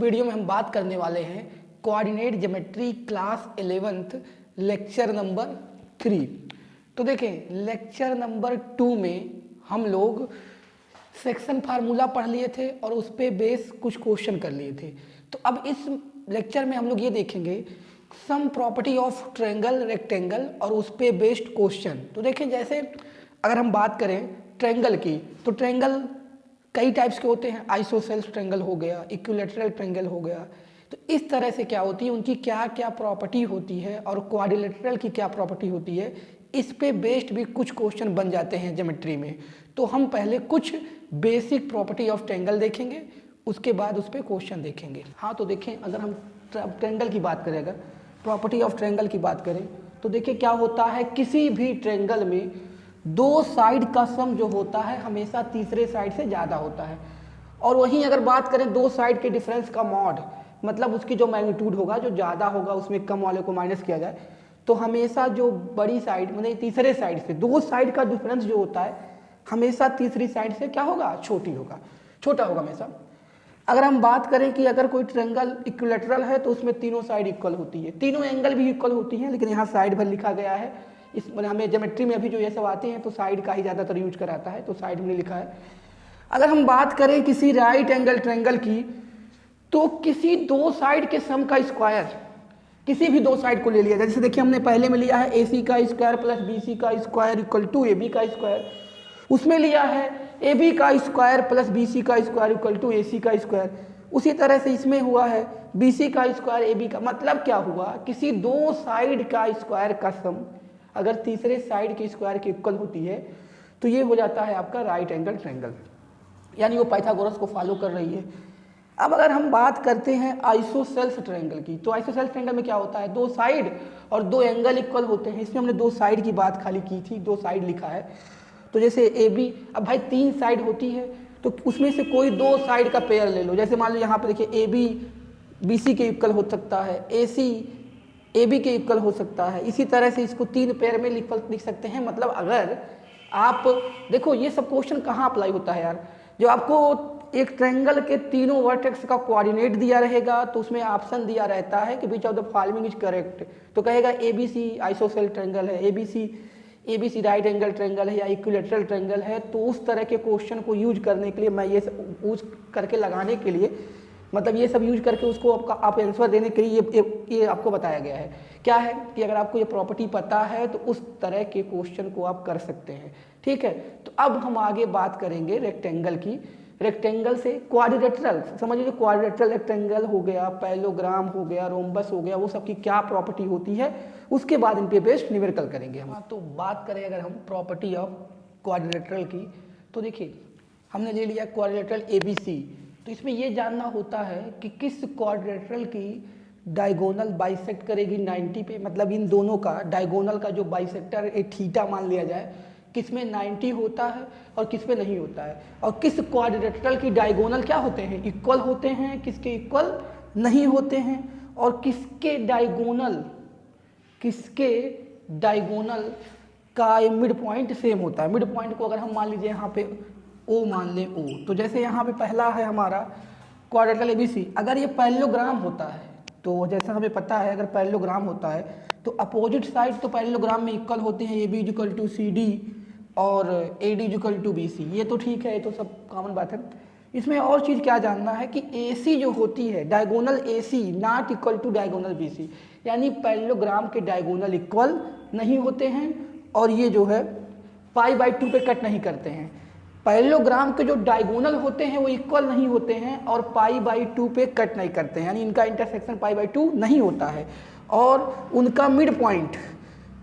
Video में हम बात करने वाले हैं coordinate geometry class 11th lecture number 3। तो देखें लेक्चर नंबर 2 में हम लोग सेक्शन फार्मूला पढ़ लिए थे और उस पर बेस कुछ क्वेश्चन कर लिए थे। तो अब इस लेक्चर में हम लोग ये देखेंगे sum property of triangle rectangle और उस पर बेस्ड क्वेश्चन। तो देखें जैसे अगर हम बात करें ट्रायंगल की, तो ट्रायंगल कई टाइप्स के होते हैं, आइसोसेल्स ट्रायंगल हो गया, इक्विलैटरल ट्रायंगल हो गया। तो इस तरह से क्या होती है, उनकी क्या क्या प्रॉपर्टी होती है और क्वाड्रिलेटरल की क्या प्रॉपर्टी होती है, इस पे बेस्ड भी कुछ क्वेश्चन बन जाते हैं ज्योमेट्री में। तो हम पहले कुछ बेसिक प्रॉपर्टी ऑफ ट्रायंगल देखेंगे, उसके बाद उस पर क्वेश्चन देखेंगे। हाँ तो देखें अगर हम ट्रायंगल की बात करें, अगर प्रॉपर्टी ऑफ ट्रायंगल की बात करें तो देखिए क्या होता है, किसी भी ट्रायंगल में दो साइड का सम जो होता है हमेशा तीसरे साइड से ज़्यादा होता है। और वहीं अगर बात करें दो साइड के डिफरेंस का मॉड, मतलब उसकी जो मैग्नीट्यूड होगा जो ज़्यादा होगा उसमें कम वाले को माइनस किया जाए, तो हमेशा जो बड़ी साइड मतलब तीसरे साइड से दो साइड का डिफरेंस जो होता है हमेशा तीसरी साइड से क्या होगा, छोटा होगा हमेशा। अगर हम बात करें कि अगर कोई ट्रायंगल इक्विलैटरल है तो उसमें तीनों साइड इक्वल होती है, तीनों एंगल भी इक्वल होती हैं, लेकिन यहाँ साइड भर लिखा गया है। इस हमें ज्योमेट्री में अभी जो ये सब आते हैं तो साइड का ही ज़्यादातर यूज कराता है, तो साइड में लिखा है। अगर हम बात करें किसी राइट एंगल ट्रायंगल की, तो किसी दो साइड के सम का स्क्वायर, किसी भी दो साइड को ले लिया जाए, जैसे देखिए हमने पहले में लिया है AC का स्क्वायर प्लस BC का स्क्वायर इक्वल टू AB का स्क्वायर, उसमें लिया है AB का स्क्वायर प्लस BC का स्क्वायर इक्वल टू AC का स्क्वायर। उसी तरह से इसमें हुआ है BC का स्क्वायर AB का, मतलब क्या हुआ, किसी दो साइड का स्क्वायर का सम अगर तीसरे साइड के स्क्वायर के इक्वल होती है तो ये हो जाता है आपका राइट एंगल ट्रायंगल, यानी वो पाइथागोरस को फॉलो कर रही है। अब अगर हम बात करते हैं आइसोसेल्स ट्रायंगल की, तो आइसोसेल्स ट्रायंगल में क्या होता है, दो साइड और दो एंगल इक्वल होते हैं। इसमें हमने दो साइड की बात खाली की थी, दो साइड लिखा है। तो जैसे AB, अब भाई तीन साइड होती है तो उसमें से कोई दो साइड का पेयर ले लो। जैसे मान लो यहाँ पे देखिए AB BC के इक्वल हो सकता है, AC AB के इक्वल हो सकता है। इसी तरह से इसको तीन पेयर में लिख सकते हैं। मतलब अगर आप देखो ये सब क्वेश्चन कहाँ अप्लाई होता है यार, जो आपको एक ट्रायंगल के तीनों वर्टेक्स का कोऑर्डिनेट दिया रहेगा तो उसमें ऑप्शन दिया रहता है कि which of the following is correct. तो कहेगा ABC आइसोसेल ट्रायंगल है, ABC राइट एंगल ट्रायंगल है या इक्विलैटरल ट्रायंगल है। तो उस तरह के क्वेश्चन को यूज करने के लिए मैं ये यूज करके लगाने के लिए, मतलब ये सब यूज करके उसको आप आंसर देने के लिए ये आपको बताया गया है। क्या है कि अगर आपको ये प्रॉपर्टी पता है तो उस तरह के क्वेश्चन को आप कर सकते हैं, ठीक है। तो अब हम आगे बात करेंगे रेक्टेंगल की। रेक्टेंगल से क्वाड्रिलेटरल, समझिए क्वाड्रिलेटरल रेक्टेंगल हो गया, पैरेललोग्राम हो गया, रोम्बस हो गया, वो सब की क्या प्रॉपर्टी होती है, उसके बाद इन पे बेस्ड न्यूमेरिकल करेंगे हम। तो बात करें अगर हम प्रॉपर्टी ऑफ क्वाड्रिलेटरल की, तो देखिए हमने ले लिया क्वाड्रिलेटरल ABC। तो इसमें ये जानना होता है कि किस क्वाड्रिलेटरल की डायगोनल बाइसेक्ट करेगी 90 पे, मतलब इन दोनों का डायगोनल का जो बाइसेक्टर एक थीटा मान लिया जाए, किसमें 90 होता है और किस में नहीं होता है, और किस क्वाड्रिलेटरल की डायगोनल क्या होते हैं, इक्वल होते हैं, किसके इक्वल नहीं होते हैं, और किसके डायगोनल का मिड पॉइंट सेम होता है। मिड पॉइंट को अगर हम मान लीजिए यहाँ पे O मान लें O, तो जैसे यहाँ पे पहला है हमारा क्वाड्रिलेटरल ABC, अगर ये पैरेललोग्राम होता है तो जैसा हमें पता है अगर पैरेललोग्राम होता है तो अपोजिट साइड तो पैरेललोग्राम में इक्वल होते हैं, AB इक्वल टू CD और AD इक्वल टू BC। ये तो ठीक है, ये तो सब कॉमन बात है। इसमें और चीज़ क्या जानना है कि AC जो होती है diagonal AC not equal to diagonal BC, यानी पैरेललोग्राम के डायगोनल इक्वल नहीं होते हैं और ये जो है π/2 पे कट नहीं करते हैं। पैरेललोग्राम के जो डायगोनल होते हैं वो इक्वल नहीं होते हैं और π/2 पे कट नहीं करते हैं, यानी इनका इंटरसेक्शन π/2 नहीं होता है। और उनका मिड पॉइंट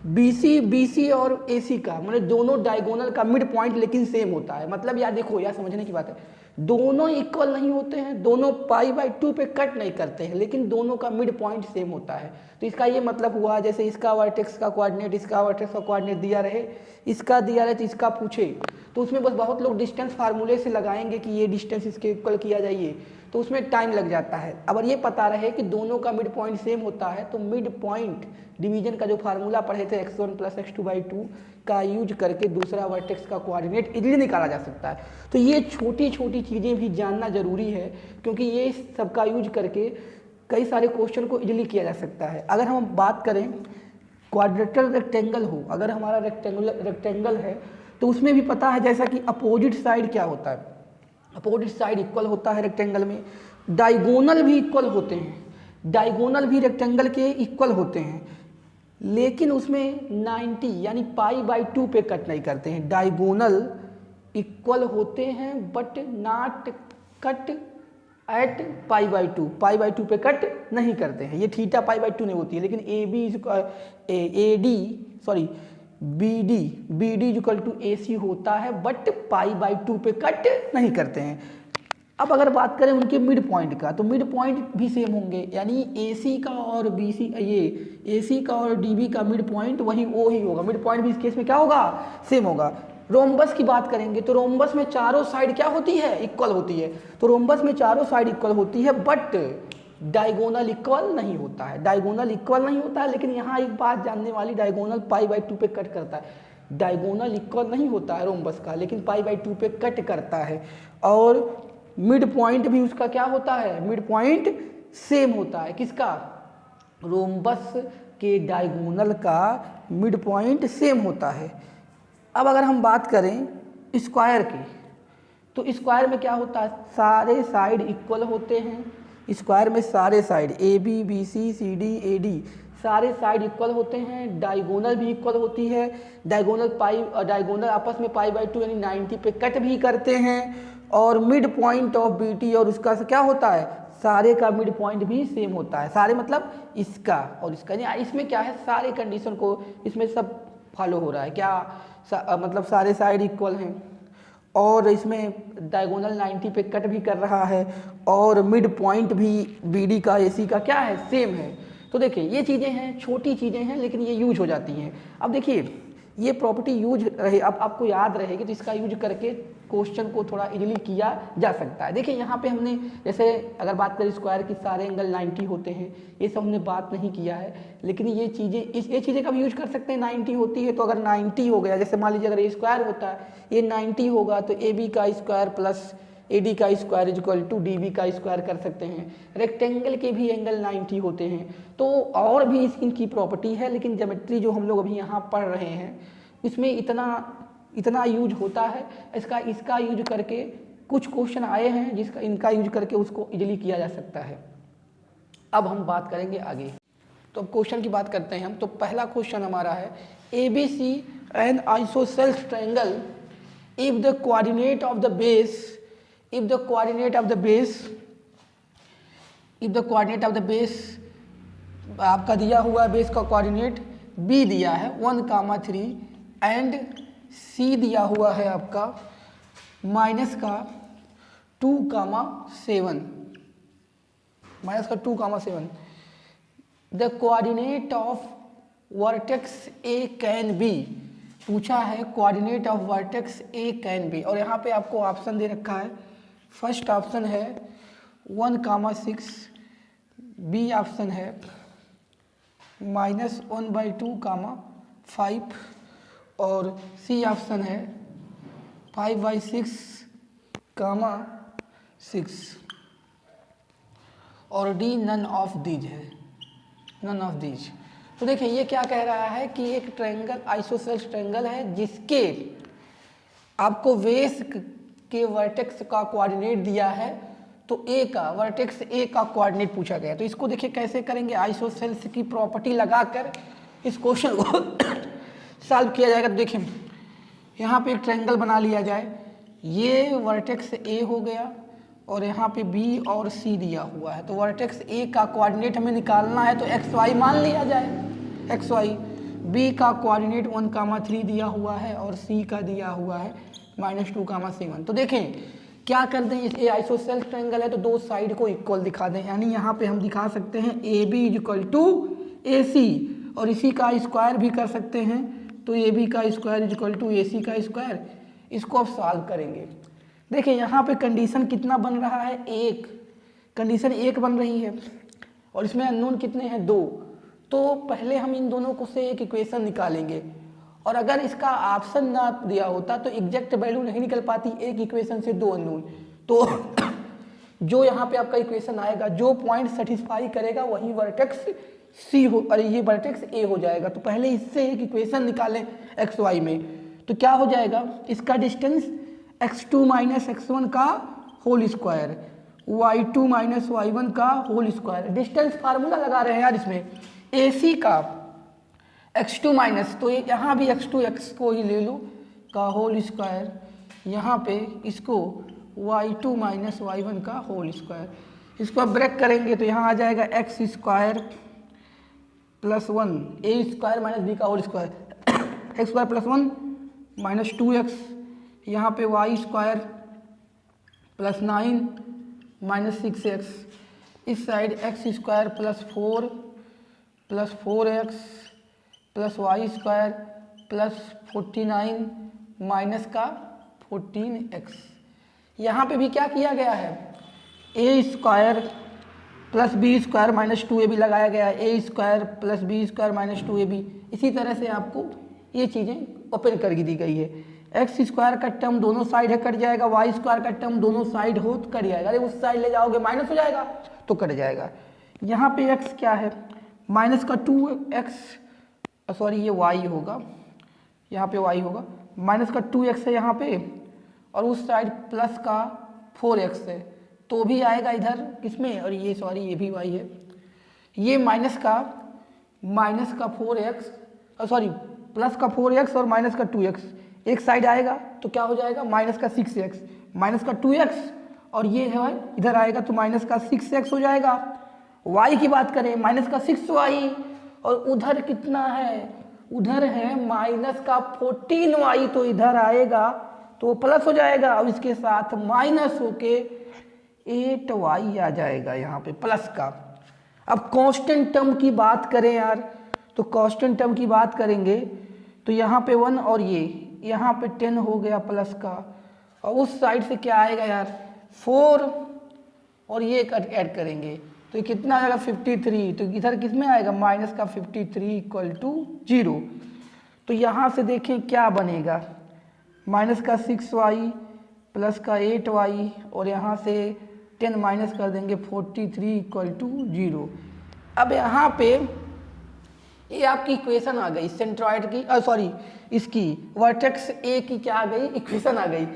BC और AC का, मतलब दोनों डायगोनल का मिड पॉइंट लेकिन सेम होता है। मतलब यार देखो यार समझने की बात है, दोनों इक्वल नहीं होते हैं, दोनों π/2 पे कट नहीं करते हैं, लेकिन दोनों का मिड पॉइंट सेम होता है। तो इसका ये मतलब हुआ जैसे इसका वर्टेक्स का कोऑर्डिनेट इसका वर्टेक्स का कोऑर्डिनेट दिया रहे, इसका दिया रहे तो इसका पूछे, तो उसमें बस बहुत लोग डिस्टेंस फार्मूले से लगाएंगे कि ये डिस्टेंस इसके इक्वल किया जाइए, तो उसमें टाइम लग जाता है। अगर ये पता रहे कि दोनों का मिड पॉइंट सेम होता है तो मिड पॉइंट डिवीजन का जो फार्मूला पढ़े थे x1 + x2/2 का यूज करके दूसरा वर्टेक्स का कोऑर्डिनेट इजीली निकाला जा सकता है। तो ये छोटी छोटी चीज़ें भी जानना जरूरी है, क्योंकि ये सबका यूज करके कई सारे क्वेश्चन को इजीली किया जा सकता है। अगर हम बात करें क्वाड्रेटर रेक्टेंगल हो, अगर हमारा रेक्टेंगल है तो उसमें भी पता है जैसा कि अपोजिट साइड क्या होता है, अपोजिट साइड इक्वल होता है रेक्टेंगल में, डायगोनल भी इक्वल होते हैं, डायगोनल भी रेक्टेंगल के इक्वल होते हैं, लेकिन उसमें 90 यानी π/2 पे कट नहीं करते हैं। डायगोनल इक्वल होते हैं बट नॉट कट एट π/2 पे कट नहीं करते हैं। ये थीटा π/2 नहीं होती है, लेकिन BD = AC होता है बट π/2 पे कट नहीं करते हैं। अब अगर बात करें उनके मिड पॉइंट का, तो मिड पॉइंट भी सेम होंगे, यानी AC का और AC का और DB का मिड पॉइंट वही O ही होगा। मिड पॉइंट भी इस केस में क्या होगा, सेम होगा। रोम्बस की बात करेंगे तो रोम्बस में चारों साइड क्या होती है, इक्वल होती है। तो रोम्बस में चारों साइड इक्वल होती है बट डायगोनल इक्वल नहीं होता है, डायगोनल इक्वल नहीं होता है। लेकिन यहाँ एक बात जानने वाली, डायगोनल π/2 पे कट करता है। डायगोनल इक्वल नहीं होता है रोम्बस का, लेकिन π/2 पे कट करता है। और मिड पॉइंट भी उसका क्या होता है, मिड पॉइंट सेम होता है। किसका, रोम्बस के डायगोनल का मिड पॉइंट सेम होता है। अब अगर हम बात करें स्क्वायर की, तो स्क्वायर में क्या होता है, सारे साइड इक्वल होते हैं। स्क्वायर में सारे side AB BC CD AD सारे साइड इक्वल होते हैं, डायगोनल भी इक्वल होती है। डायगोनल आपस में π/2 यानी 90 पे कट भी करते हैं। और मिड पॉइंट ऑफ BT और उसका क्या होता है, सारे का मिड पॉइंट भी सेम होता है। सारे मतलब इसका और इसका, इसमें क्या है, सारे कंडीशन को इसमें सब फॉलो हो रहा है। क्या मतलब सारे साइड इक्वल हैं और इसमें डायगोनल 90 पे कट भी कर रहा है और मिड पॉइंट भी BD का AC का क्या है, सेम है। तो देखिए ये चीज़ें हैं, छोटी चीज़ें हैं, लेकिन ये यूज हो जाती हैं। अब देखिए ये प्रॉपर्टी यूज रहे, अब आपको याद रहेगी तो इसका यूज करके क्वेश्चन को थोड़ा इजीली किया जा सकता है। देखिए यहाँ पे हमने जैसे अगर बात करें स्क्वायर की सारे एंगल 90 होते हैं, ये सब हमने बात नहीं किया है, लेकिन ये चीज़ें का भी यूज कर सकते हैं। 90 होती है तो अगर 90 हो गया, जैसे मान लीजिए अगर ये स्क्वायर होता है, ये 90 होगा तो AB का स्क्वायर प्लस AD का स्क्वायर = DB का स्क्वायर कर सकते हैं। रेक्टेंगल के भी एंगल 90 होते हैं। तो और भी इनकी प्रॉपर्टी है, लेकिन ज्योमेट्री जो हम लोग अभी यहाँ पढ़ रहे हैं इसमें इतना यूज होता है। इसका यूज करके कुछ क्वेश्चन आए हैं इनका यूज करके उसको इजीली किया जा सकता है। अब हम बात करेंगे आगे, तो अब क्वेश्चन की बात करते हैं हम। तो पहला क्वेश्चन हमारा है ABC N isosceles triangle if the coordinate of the base आपका दिया हुआ है, बेस का कोऑर्डिनेट B दिया है 1,3 एंड C दिया हुआ है आपका -2,7 the coordinate of vertex A can be, पूछा है coordinate of vertex A can be. और यहाँ पे आपको ऑप्शन दे रखा है, फर्स्ट ऑप्शन है 1,6, बी ऑप्शन है -1/2,5 और सी ऑप्शन है 5/6,6 और डी नन ऑफ दीज है, नन ऑफ दीज। तो देखिए ये क्या कह रहा है कि एक ट्रायंगल आइसोसेल्स ट्रायंगल है जिसके आपको बेस के वर्टेक्स का कोऑर्डिनेट दिया है, तो वर्टेक्स ए का कोऑर्डिनेट पूछा गया। तो इसको देखिए कैसे करेंगे, आइसोसेल्स की प्रॉपर्टी लगाकर इस क्वेश्चन को सॉल्व किया जाएगा। तो देखिए यहाँ पे एक ट्रायंगल बना लिया जाए, ये वर्टेक्स ए हो गया और यहाँ पे बी और सी दिया हुआ है। तो वर्टेक्स ए का कोऑर्डिनेट हमें निकालना है, तो XY मान लिया जाए, XY। बी का कोऑर्डिनेट 1,3 दिया हुआ है और सी का दिया हुआ है -2,7। तो देखें क्या कर दें, ये आइसोसेल्स ट्रायंगल है तो दो साइड को इक्वल दिखा दें, यानी यहाँ पे हम दिखा सकते हैं AB = AC और इसी का स्क्वायर भी कर सकते हैं, तो AB का स्क्वायर = AC का स्क्वायर। इसको अब सॉल्व करेंगे। देखिए यहाँ पे कंडीशन कितना बन रहा है, 1, कंडीशन 1 बन रही है और इसमें अननोन कितने हैं 2, तो पहले हम इन दोनों को से एक इक्वेशन निकालेंगे और अगर इसका ऑप्शन ना दिया होता तो एग्जैक्ट वैल्यू नहीं निकल पाती, एक इक्वेशन से 2 अननोन। तो जो यहाँ पे आपका इक्वेशन आएगा, जो पॉइंट सेटिस्फाई करेगा वही वर्टेक्स सी हो, अरे ये वर्टेक्स ए हो जाएगा। तो पहले इससे एक इक्वेशन निकालें एक्स वाई में, तो क्या हो जाएगा, इसका डिस्टेंस x2 माइनस x1 का whole square, y2 minus y1 का होल स्क्वायर। डिस्टेंस फार्मूला लगा रहे हैं यार इसमें, AC का x2 माइनस, तो यहाँ भी x2 x को ही ले लो का होल स्क्वायर, यहाँ पे इसको y2 माइनस y1 का होल स्क्वायर। इसको अब ब्रेक करेंगे तो यहाँ आ जाएगा x square plus 1 a square minus b का whole square, x square plus 1 minus 2x, यहाँ पे Y square plus 9 minus 6x, इस side x square plus 4x plus y square plus 49 minus का 14x। यहाँ पे भी क्या किया गया है, a square plus b square minus 2ab लगाया गया है, a square plus b square minus 2ab। इसी तरह से आपको ये चीज़ें ओपन कर दी गई है। एक्स स्क्वायर का टर्म दोनों साइड है कट जाएगा, वाई स्क्वायर का टर्म दोनों साइड हो तो कट जाएगा, अरे उस साइड ले जाओगे माइनस हो जाएगा तो कट जाएगा। यहाँ पे एक्स क्या है, माइनस का 2x, सॉरी ये वाई होगा, यहाँ पे वाई होगा, माइनस का 2x है यहाँ पे और उस साइड प्लस का 4x है, तो भी आएगा इधर किसमें, और ये सॉरी ये भी वाई है, ये माइनस का 4x, सॉरी प्लस का 4x और माइनस का 2x एक साइड आएगा तो क्या हो जाएगा, माइनस का 6x, माइनस का 2x और ये है इधर आएगा तो माइनस का 6x हो जाएगा। y की बात करें माइनस का 6y और उधर कितना है, उधर है माइनस का 14y, तो इधर आएगा तो प्लस हो जाएगा और इसके साथ माइनस होके 8y आ जाएगा यहाँ पे प्लस का। अब कांस्टेंट टर्म की बात करें यार, तो कांस्टेंट टर्म की बात करेंगे तो यहाँ पे 1 और ये यहाँ पे 10 हो गया प्लस का, और उस साइड से क्या आएगा यार 4 और ये ऐड करेंगे तो ये कितना आएगा 53, तो इधर किस में आएगा माइनस का 53 इक्वल टू 0। तो यहाँ से देखें क्या बनेगा, माइनस का 6y प्लस का 8y और यहाँ से 10 माइनस कर देंगे 43 इक्वल टू 0। अब यहाँ पे ये आपकी इक्वेशन आ गई सेंट्रॉइड की, सॉरी इसकी वर्टेक्स ए की क्या आ गई, इक्वेशन आ गई।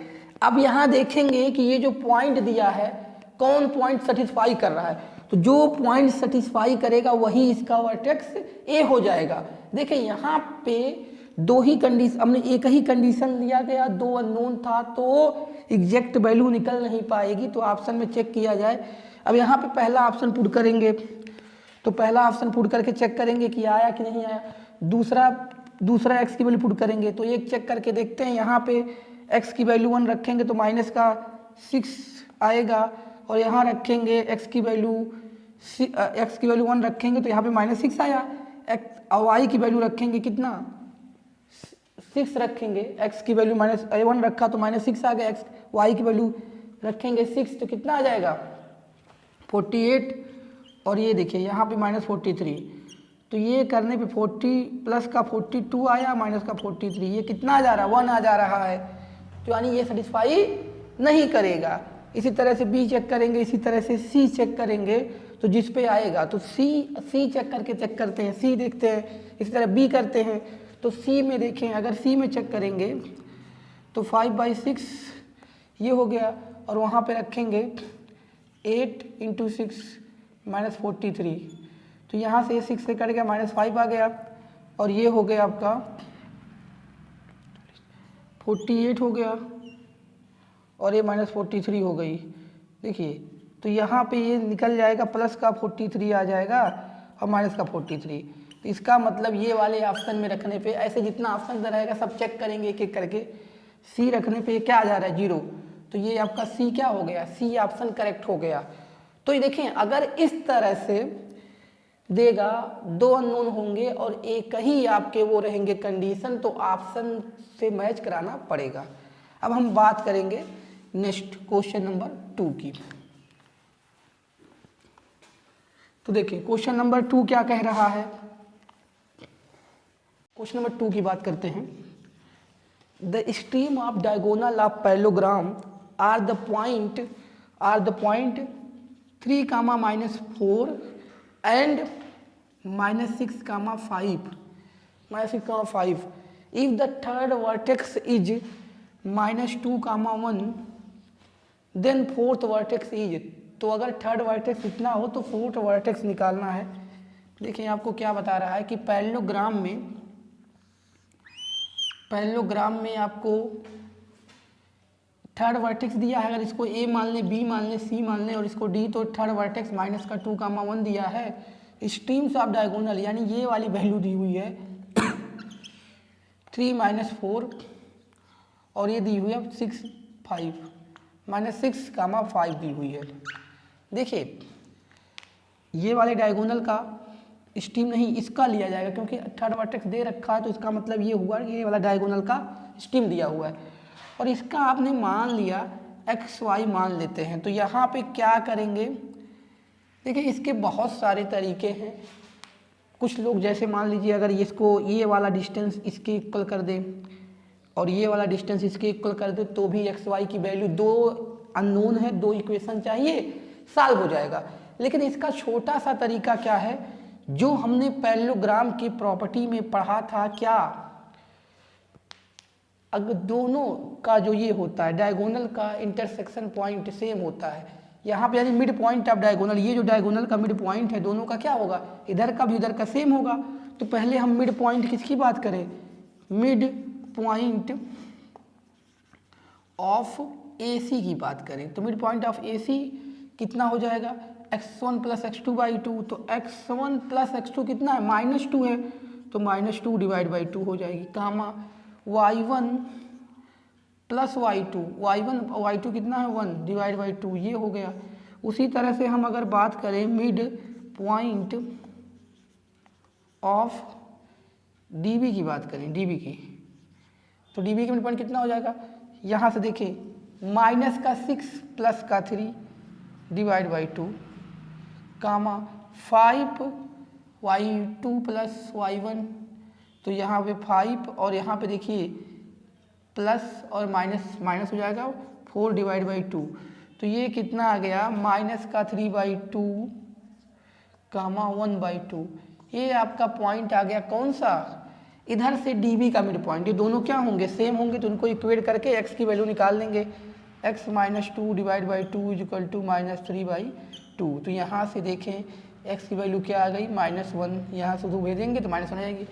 अब यहाँ देखेंगे कि ये जो पॉइंट दिया है कौन पॉइंट सेटिस्फाई कर रहा है, तो जो पॉइंट सेटिस्फाई करेगा वही इसका वर्टेक्स ए हो जाएगा। देखिए यहाँ पे दो ही कंडीशन, हमने एक ही कंडीशन दिया गया, 2 अननोन था तो एग्जैक्ट वैल्यू निकल नहीं पाएगी, तो ऑप्शन में चेक किया जाए। अब यहाँ पे पहला ऑप्शन पुट करेंगे तो पहला ऑप्शन पुट करके चेक करेंगे कि आया कि नहीं आया, दूसरा एक्स की वैल्यू पुट करेंगे तो एक चेक करके देखते हैं, यहाँ पे एक्स की वैल्यू 1 रखेंगे तो माइनस का 6 आएगा और यहाँ रखेंगे एक्स की वैल्यू 1 रखेंगे तो यहाँ पे माइनस 6 आया, और वाई की वैल्यू रखेंगे कितना 6 रखेंगे, एक्स की वैल्यू माइनस 1 रखा तो माइनस 6 आ गया, एक्स वाई की वैल्यू रखेंगे 6 तो कितना आ जाएगा 48, और ये देखिए यहाँ पे माइनस 43, तो ये करने पे 40 प्लस का 42 आया माइनस का 43, ये कितना आ जा रहा है 1 आ जा रहा है, तो यानी ये सेटिस्फाई नहीं करेगा। इसी तरह से बी चेक करेंगे, इसी तरह से सी चेक करेंगे, तो जिस पे आएगा तो सी चेक करते हैं, सी देखते हैं, इसी तरह बी करते हैं, तो सी में देखें अगर सी में चेक करेंगे तो 5/6 ये हो गया और वहाँ पे रखेंगे 8 × 6 माइनस 43, तो यहाँ से 6 से कट गया -5 आ गया और ये हो गया आपका 48 हो गया और ये -43 हो गई। देखिए तो यहाँ पे ये निकल जाएगा, प्लस का 43 आ जाएगा और माइनस का 43, तो इसका मतलब ये वाले ऑप्शन में रखने पे, ऐसे जितना ऑप्शन रहेगा सब चेक करेंगे एक एक करके, सी रखने पे क्या आ जा रहा है 0, तो ये आपका सी क्या हो गया, सी ऑप्शन करेक्ट हो गया। तो ये देखें अगर इस तरह से देगा 2 अननोन होंगे और एक ही आपके वो रहेंगे कंडीशन, तो ऑप्शन से मैच कराना पड़ेगा। अब हम बात करेंगे नेक्स्ट क्वेश्चन नंबर 2 की। तो देखिए क्वेश्चन नंबर 2 क्या कह रहा है। क्वेश्चन नंबर 2 की बात करते हैं। The stream of diagonal of parallelogram are the point 3, -4 and -6, 5 if the third vertex is -2, 1 then fourth vertex is, तो अगर थर्ड वर्टेक्स इतना हो तो फोर्थ वर्टेक्स निकालना है। देखिए आपको क्या बता रहा है कि पैरेललोग्राम में आपको थर्ड वर्टेक्स दिया है। अगर इसको ए मान लें, बी मान लें, सी मान लें और इसको डी, तो थर्ड वर्टेक्स -2, 1 दिया है। स्ट्रीम्स ऑफ डायगोनल यानी ये वाली वैल्यू दी हुई है 3, -4 और ये दी हुई है 6, 5 -6, 5 दी हुई है। देखिए ये वाले डायगोनल का स्ट्रीम नहीं, इसका लिया जाएगा क्योंकि थर्ड वर्टेक्स दे रखा है, तो इसका मतलब ये हुआ कि ये वाला डायगोनल का स्ट्रीम दिया हुआ है और इसका आपने मान लिया XY मान लेते हैं। तो यहाँ पे क्या करेंगे, देखिए इसके बहुत सारे तरीके हैं। कुछ लोग जैसे मान लीजिए अगर इसको ये वाला डिस्टेंस इसके इक्वल कर दें और ये वाला डिस्टेंस इसके इक्वल कर दे तो भी XY की वैल्यू, 2 अननोन है, 2 इक्वेशन चाहिए, सॉल्व हो जाएगा। लेकिन इसका छोटा सा तरीका क्या है, जो हमने पैरेललोग्राम की प्रॉपर्टी में पढ़ा था, क्या अगर दोनों का जो ये होता है डायगोनल का इंटरसेक्शन पॉइंट सेम होता है यहाँ पे, यानी मिड पॉइंट ऑफ डायगोनल, ये जो डायगोनल का मिड पॉइंट है दोनों का क्या होगा, इधर का भी इधर का सेम होगा। तो पहले हम मिड पॉइंट किसकी बात करें, मिड पॉइंट ऑफ AC की बात करें। तो मिड पॉइंट ऑफ AC कितना हो जाएगा, x1 + x2/2। तो x1 + x2 कितना है, -2 है, तो -2 / 2 हो जाएगी, कामा y1 + y2, y2 कितना है 1 / 2, ये हो गया। उसी तरह से हम अगर बात करें मिड पॉइंट ऑफ DB की बात करें, DB की, तो DB का मिड पॉइंट कितना हो जाएगा, यहाँ से देखिए -6 + 3 / 2, कामा 5 y2 + y1, तो यहाँ पे 5 और यहाँ पे देखिए प्लस और माइनस हो जाएगा 4 / 2, तो ये कितना आ गया -3/2, 1/2। ये आपका पॉइंट आ गया कौन सा, इधर से DB का मिड पॉइंट। ये दोनों क्या होंगे, सेम होंगे, तो उनको इक्वेट करके x की वैल्यू निकाल लेंगे, x -2 / 2 = -3/2। तो यहाँ से देखें x की वैल्यू क्या आ गई, -1, यहाँ से 2 भेजेंगे तो -1 आ जाएगी।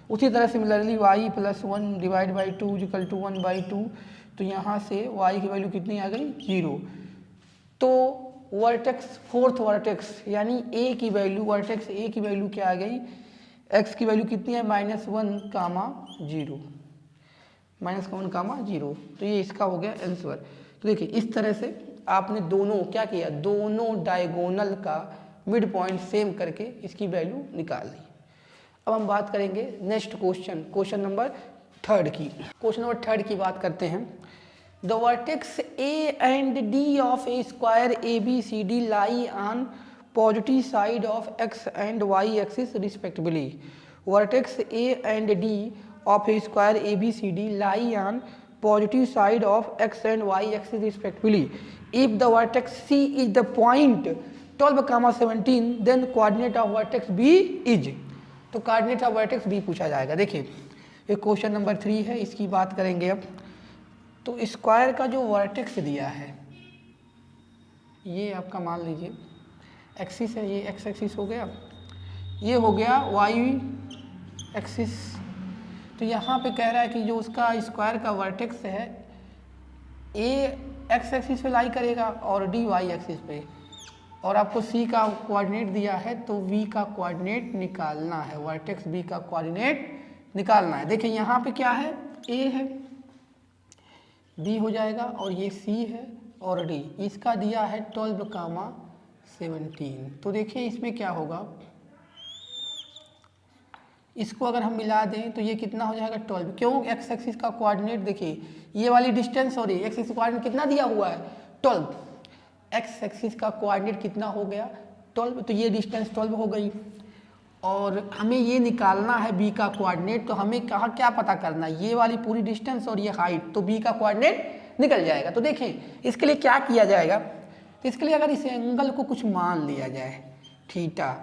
उसी तरह सिमिलरली y + 1 / 2 = 1/2, तो यहाँ से y की वैल्यू कितनी आ गई, 0। तो वर्टेक्स, फोर्थ वर्टेक्स यानी A की वैल्यू, वर्टेक्स A की वैल्यू क्या आ गई, x की वैल्यू कितनी है, -1, 0, -1, 0। तो ये इसका हो गया आंसर। तो देखिए इस तरह से आपने दोनों क्या किया, दोनों डायगोनल का मिड पॉइंट सेम करके इसकी वैल्यू निकाल ली। अब हम बात करेंगे नेक्स्ट क्वेश्चन नंबर 3 की। क्वेश्चन नंबर 3 की बात करते हैं। The vertex A and D of a square ABCD lie on positive side of x and y axis respectively. Vertex A and D of a square ABCD lie on positive side of x and y axis respectively. If the vertex C is the point 12, 17, then coordinate of vertex B is, तो coordinate of vertex B पूछा जाएगा। देखिए ये question number 3 है, इसकी बात करेंगे अब। तो स्क्वायर का जो वर्टेक्स दिया है, ये आपका मान लीजिए एक्सिस है, ये x एक्सिस हो गया, ये हो गया y एक्सिस। तो यहाँ पे कह रहा है कि जो उसका स्क्वायर का वर्टेक्स है A x एक्सिस पे लाई करेगा और D y एक्सिस पे, और आपको C का कोऑर्डिनेट दिया है तो V का कोऑर्डिनेट निकालना है, वर्टेक्स B का कोऑर्डिनेट निकालना है। देखिए यहाँ पे क्या है, A है, B हो जाएगा और ये C है और D, इसका दिया है 12, 17। तो देखिए इसमें क्या होगा, इसको अगर हम मिला दें तो ये कितना हो जाएगा 12, क्यों, x एक्सिस का कोऑर्डिनेट देखिए ये वाली डिस्टेंस और x एक्सिस कोऑर्डिनेट कितना दिया हुआ है 12, x एक्सिस का कोऑर्डिनेट कितना हो गया 12, तो ये डिस्टेंस 12 हो गई। और हमें ये निकालना है बी का कोऑर्डिनेट, तो हमें कहाँ क्या पता करना है, ये वाली पूरी डिस्टेंस और ये हाइट, तो बी का कोऑर्डिनेट निकल जाएगा। तो देखें इसके लिए क्या किया जाएगा, तो इसके लिए अगर इस एंगल को कुछ मान लिया जाए थीटा।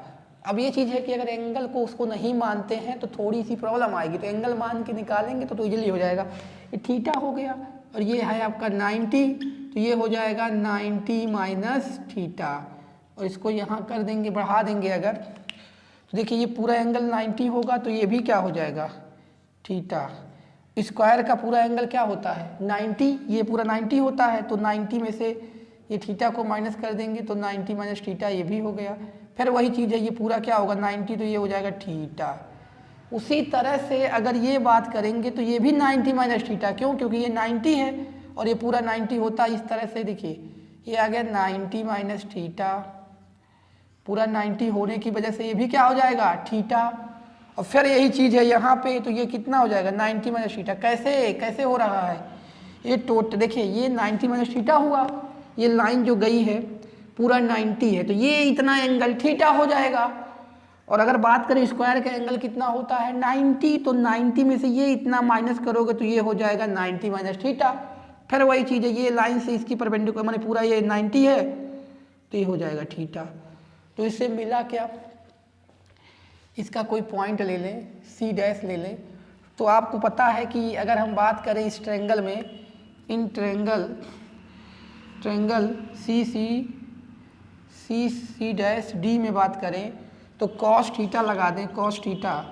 अब ये चीज़ है कि अगर एंगल को उसको नहीं मानते हैं तो थोड़ी सी प्रॉब्लम आएगी, तो एंगल मान के निकालेंगे तो इजीली हो जाएगा। ये थीटा हो गया और ये है आपका 90, तो ये हो जाएगा 90 माइनस थीटा, और इसको यहाँ कर देंगे, बढ़ा देंगे अगर, तो देखिए ये पूरा एंगल 90 होगा, तो ये भी क्या हो जाएगा थीटा। स्क्वायर का पूरा एंगल क्या होता है 90, ये पूरा 90 होता है, तो 90 में से ये थीटा को माइनस कर देंगे तो 90 माइनस थीटा ये भी हो गया। फिर वही चीज़ है, ये पूरा क्या होगा 90, तो ये हो जाएगा थीटा। उसी तरह से अगर ये बात करेंगे तो ये भी 90 माइनस थीटा, क्यों, क्योंकि ये 90 है और ये पूरा 90 होता है। इस तरह से देखिए ये आ गया 90 माइनस थीटा, पूरा 90 होने की वजह से ये भी क्या हो जाएगा थीटा। और फिर यही चीज़ है यहाँ पे, तो ये कितना हो जाएगा 90 माइनस थीटा। कैसे हो रहा है ये टोटल, देखिए ये 90 माइनस थीटा हुआ, ये लाइन जो गई है पूरा 90 है, तो ये इतना एंगल थीटा हो जाएगा। और अगर बात करें स्क्वायर का एंगल कितना होता है 90, तो 90 में से ये इतना माइनस करोगे तो ये हो जाएगा 90 माइनस थीटा। फिर वही चीज़ है, ये लाइन से इसकी परपेंडिकुलर माने पूरा ये 90 है, तो ये हो जाएगा थीटा। तो इससे मिला क्या, इसका कोई पॉइंट ले लें, सी डैश ले लें, तो आपको पता है कि अगर हम बात करें इस ट्रायंगल में, इन ट्रायंगल सी डैश डी में बात करें तो कॉस थीटा लगा दें, cos theta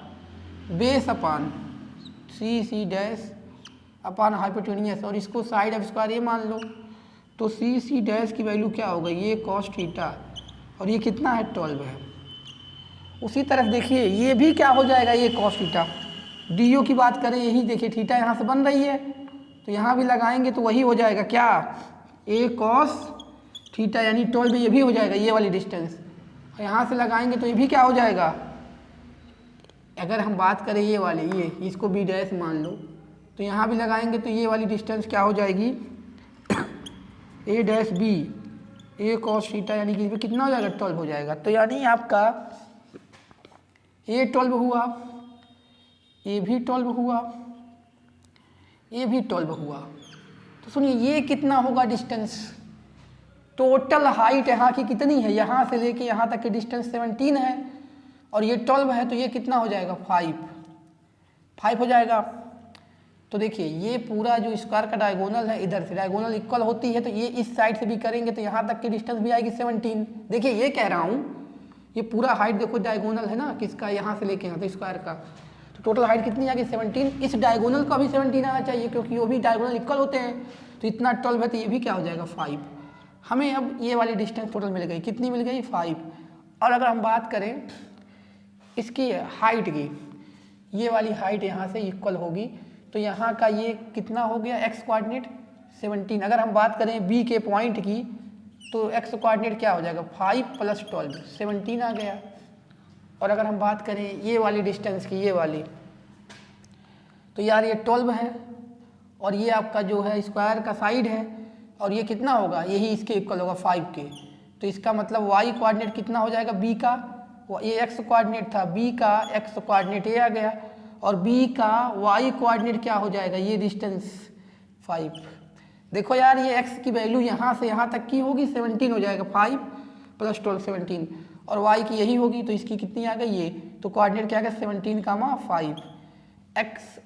base upon C dash upon hypotenuse, और इसको साइड ऑफ स्क्वायर ये मान लो, तो सी डैश की वैल्यू क्या हो गई, ये कॉस थीटा, और ये कितना है 12 है। उसी तरफ देखिए ये भी क्या हो जाएगा, ये कॉस थीटा। डी की बात करें, यही देखिए थीटा यहाँ से बन रही है, तो यहाँ भी लगाएंगे तो वही हो जाएगा क्या, ए कॉस थीटा, यानी 12 ये भी हो जाएगा ये वाली डिस्टेंस। और यहाँ से लगाएंगे तो ये भी क्या हो जाएगा, अगर हम बात करें ये वाले, ये इसको बी डैश मान लो, तो यहाँ भी लगाएंगे तो ये वाली डिस्टेंस क्या हो जाएगी ए डैश बी, ए कॉस थीटा, यानी कि इसमें कितना हो जाएगा 12 हो जाएगा। तो यानी आपका ये 12 हुआ, ये भी 12 हुआ, ये भी 12 हुआ। तो सुनिए ये कितना होगा डिस्टेंस, टोटल हाइट यहाँ की कितनी है, यहाँ से लेके यहाँ तक की डिस्टेंस 17 है और ये 12 है, तो ये कितना हो जाएगा 5 हो जाएगा। तो देखिए ये पूरा जो स्क्वायर का डायगोनल है, इधर से डायगोनल इक्वल होती है, तो ये इस साइड से भी करेंगे तो यहाँ तक की डिस्टेंस भी आएगी 17। देखिए ये कह रहा हूँ, ये पूरा हाइट देखो डायगोनल है ना किसका, यहाँ से लेके यहाँ तक स्क्वायर का, तो टोटल हाइट कितनी आ गई 17। इस डायगोनल का भी 17 आना चाहिए क्योंकि वो भी डायगोनल इक्वल होते हैं, तो इतना 12 है, तो ये भी क्या हो जाएगा 5। हमें अब ये वाली डिस्टेंस टोटल मिल गई, कितनी मिल गई 5। और अगर हम बात करें इसकी हाइट की, ये वाली हाइट यहाँ से इक्वल होगी, तो यहाँ का ये कितना हो गया एक्स कोऑर्डिनेट 17। अगर हम बात करें बी के पॉइंट की, तो एक्स कोऑर्डिनेट क्या हो जाएगा 5 + 12 17 आ गया। और अगर हम बात करें ये वाली डिस्टेंस की, ये वाली, तो यार ये 12 है और ये आपका जो है स्क्वायर का साइड है, और ये कितना होगा, यही इसके इक्वल होगा 5 के। तो इसका मतलब वाई कोऑर्डिनेट कितना हो जाएगा बी का, ये एक्स कोऑर्डिनेट था, बी का एक्स कोऑर्डिनेट ये आ गया, और बी का वाई कोऑर्डिनेट क्या हो जाएगा, ये डिस्टेंस 5। देखो यार ये एक्स की वैल्यू यहाँ से यहाँ तक की होगी 17 हो जाएगा, 5 + 12 17, और वाई की यही होगी, तो इसकी कितनी आ गई ये, तो कोऑर्डिनेट क्या आ गया 17, 5। एक्स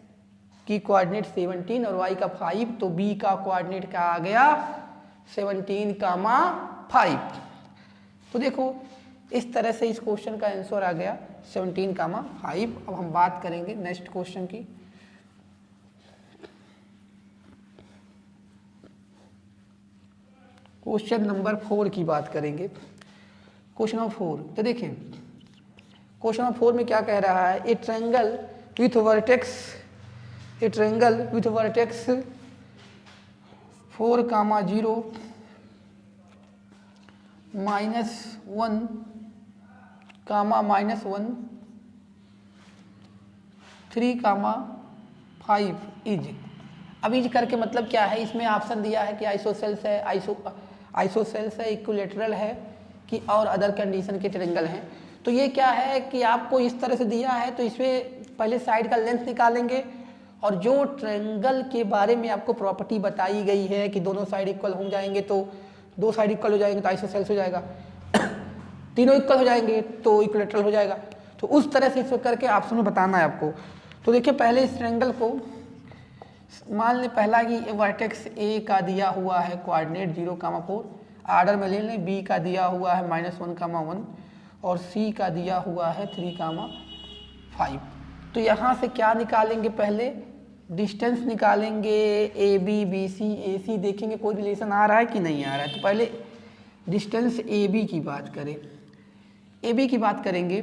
की कोऑर्डिनेट 17 और वाई का 5, तो बी का कोऑर्डिनेट क्या आ गया 17, 5। तो देखो इस तरह से इस क्वेश्चन का आंसर आ गया 17, 5। अब हम बात करेंगे नेक्स्ट क्वेश्चन की। क्वेश्चन नंबर 4 की बात करेंगे। क्वेश्चन नंबर 4, तो देखें क्वेश्चन नंबर 4 में क्या कह रहा है, ए ट्रायंगल विथ वर्टेक्स 4, 0, -1, -1, 3, 5 इज। अब इज करके मतलब क्या है, इसमें ऑप्शन दिया है कि आइसोसेल्स है, आइसोसेल्स है, इक्विलैटरल है, कि और अदर कंडीशन के ट्रायंगल हैं। तो ये क्या है कि आपको इस तरह से दिया है, तो इसमें पहले साइड का लेंथ निकालेंगे और जो ट्रायंगल के बारे में आपको प्रॉपर्टी बताई गई है कि दोनों साइड इक्वल हो जाएंगे तो दो साइड इक्वल हो जाएंगे तो आइसोसेल्स हो जाएगा, तीनों इक्वल हो जाएंगे तो इक्विलेटरल हो जाएगा। तो उस तरह से इसको करके ऑप्शन में बताना है आपको। तो देखिए पहले इस ट्रायंगल को मान लें पहला कि वर्टेक्स ए का दिया हुआ है कोऑर्डिनेट 0,4, आर्डर में ले लें, बी का दिया हुआ है -1,1 और सी का दिया हुआ है 3,5। तो यहाँ से क्या निकालेंगे, पहले डिस्टेंस निकालेंगे, ए बी बी सी ए सी, देखेंगे कोई रिलेशन आ रहा है कि नहीं आ रहा है। तो पहले डिस्टेंस ए बी की बात करें, ए बी की बात करेंगे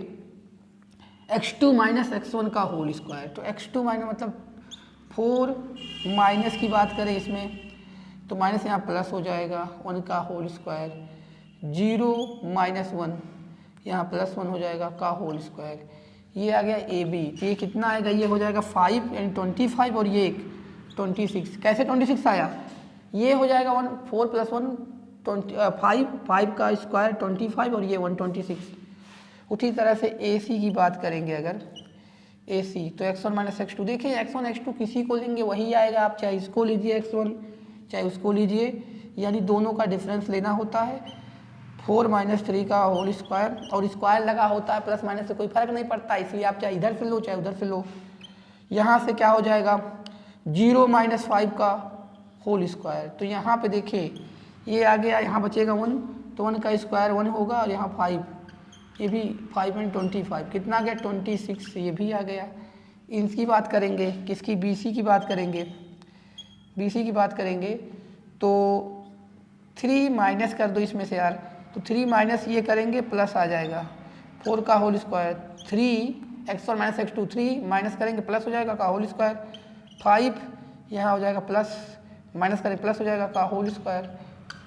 x2 - x1 का होल स्क्वायर। तो x2 माइनस मतलब 4 माइनस की बात करें इसमें तो माइनस यहाँ प्लस हो जाएगा 1 का होल स्क्वायर, 0 - 1 यहाँ +1 हो जाएगा का होल स्क्वायर। ये आ गया ए बी, ये कितना आएगा, ये हो जाएगा 5 यानी 25 और ये 26। कैसे 26 आया, ये हो जाएगा 4 + 1 5 का स्क्वायर 25 और ये 126। उसी तरह से ए सी की बात करेंगे अगर ए सी तो x1 - x2, देखिए x1 x2 किसी को लेंगे वही आएगा, आप चाहे इसको लीजिए x1 चाहे उसको लीजिए, यानी दोनों का डिफरेंस लेना होता है। 4 - 3 का होल स्क्वायर और स्क्वायर लगा होता है, प्लस माइनस से कोई फर्क नहीं पड़ता, इसलिए आप चाहे इधर से लो चाहे उधर से लो। यहाँ से क्या हो जाएगा 0 - 5 का होल स्क्वायर। तो यहाँ पे देखिए ये आ गया, यहाँ बचेगा 1 तो 1 का स्क्वायर 1 होगा और यहाँ 5, ये भी 5 और 25 कितना आ गया 26, ये भी आ गया। इनकी बात करेंगे, किसकी, बी सी की बात करेंगे, बी सी की बात करेंगे तो 3 माइनस कर दो इसमें से यार, तो 3 माइनस ये करेंगे प्लस आ जाएगा 4 का whole square, 3 x1 - x2 3 minus करेंगे प्लस हो जाएगा का होल स्क्वायर, 5 यहाँ हो जाएगा प्लस, माइनस करें प्लस हो जाएगा का होल स्क्वायर।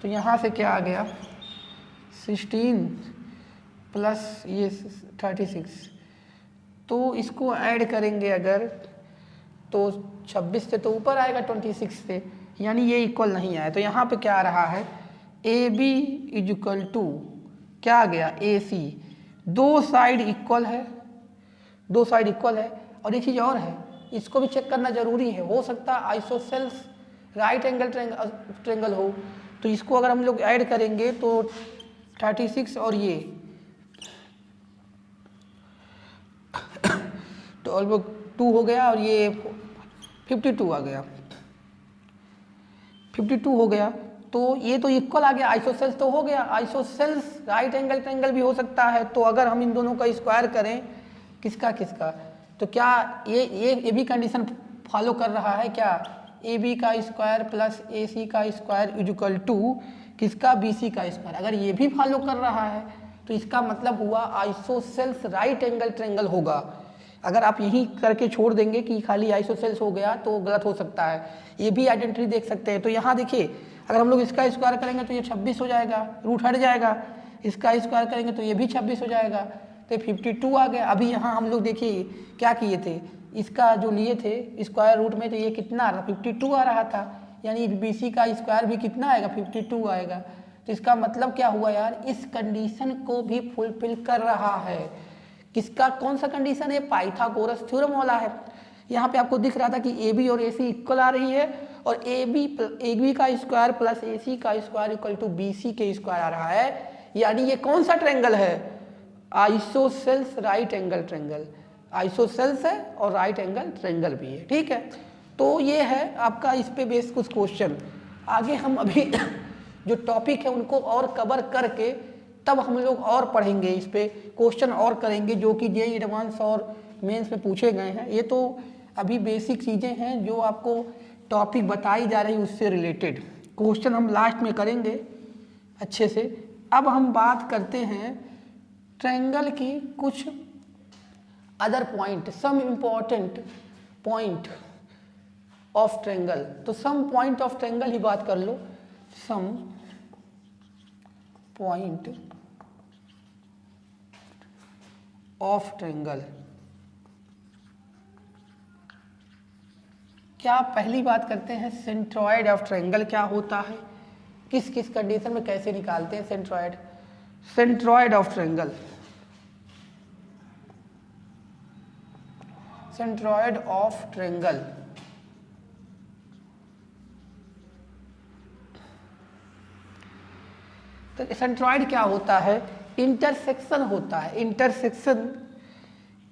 तो यहाँ से क्या आ गया 16 प्लस ये 36। तो इसको ऐड करेंगे अगर तो 26 से तो ऊपर आएगा 26 से, यानी ये इक्वल नहीं आया। तो यहाँ पे क्या आ रहा है ए बी = क्या आ गया ए सी, दो साइड इक्वल है, दो साइड इक्वल है। और एक चीज़ और है, इसको भी चेक करना जरूरी है, हो सकता है आइसोसेल्स राइट एंगल ट्रायंगल हो। तो इसको अगर हम लोग ऐड करेंगे तो 36 और ये 2 हो गया और ये 52 आ गया, 52 हो गया। तो ये तो इक्वल आ गया, आइसोसेल्स तो हो गया, आइसोसेल्स राइट एंगल ट्रायंगल भी हो सकता है। तो अगर हम इन दोनों का स्क्वायर करें किसका किसका, तो क्या ये भी कंडीशन फॉलो कर रहा है क्या, ए बी का स्क्वायर प्लस ए सी का स्क्वायर = किसका बी सी का स्क्वायर। अगर ये भी फॉलो कर रहा है तो इसका मतलब हुआ आइसोसेल्स राइट एंगल ट्रायंगल होगा। अगर आप यही करके छोड़ देंगे कि खाली आइसोसेल्स हो गया तो गलत हो सकता है, ये भी आइडेंटिटी देख सकते हैं। तो यहाँ देखिए अगर हम लोग इसका स्क्वायर करेंगे तो ये 26 हो जाएगा, रूट हट जाएगा, इसका स्क्वायर करेंगे तो ये भी 26 हो जाएगा, तो 52 आ गया। अभी यहाँ हम लोग देखिए क्या किए थे, इसका जो लिए थे स्क्वायर रूट में तो ये कितना आ रहा 52 आ रहा था, यानी बी सी का स्क्वायर भी कितना आएगा 52 आएगा। तो इसका मतलब क्या हुआ यार, इस कंडीशन को भी फुलफिल कर रहा है। किसका, कौन सा कंडीशन है, पाइथागोरस थ्योरम वाला है। यहाँ पे आपको दिख रहा था कि ए बी और ए सी इक्वल आ रही है और ए बी का स्क्वायर प्लस ए सी का स्क्वायर = बी सी के स्क्वायर आ रहा है, यानी ये कौन सा ट्रायंगल है, isosceles right angle triangle, isosceles है और राइट एंगल ट्रायंगल भी है। ठीक है, तो ये है आपका इस पे बेस कुछ क्वेश्चन। आगे हम अभी जो टॉपिक है उनको और कवर करके तब हम लोग और पढ़ेंगे, इस पे क्वेश्चन और करेंगे जो कि जेईई एडवांस और मेंस में पूछे गए हैं। ये तो अभी बेसिक चीज़ें हैं जो आपको टॉपिक बताई जा रही उससे रिलेटेड क्वेश्चन हम लास्ट में करेंगे अच्छे से। अब हम बात करते हैं ट्रायंगल की कुछ other point, some important point of triangle. तो सम पॉइंट ऑफ ट्रायंगल ही बात कर लो, सम पॉइंट ऑफ ट्रायंगल। क्या पहली बात करते हैं सेंट्रॉयड ऑफ ट्रायंगल क्या होता है, किस किस कंडीशन में कैसे निकालते हैं centroid. Centroid of triangle, centroid of triangle. तो सेंट्रॉयड क्या होता है? इंटरसेक्शन होता है,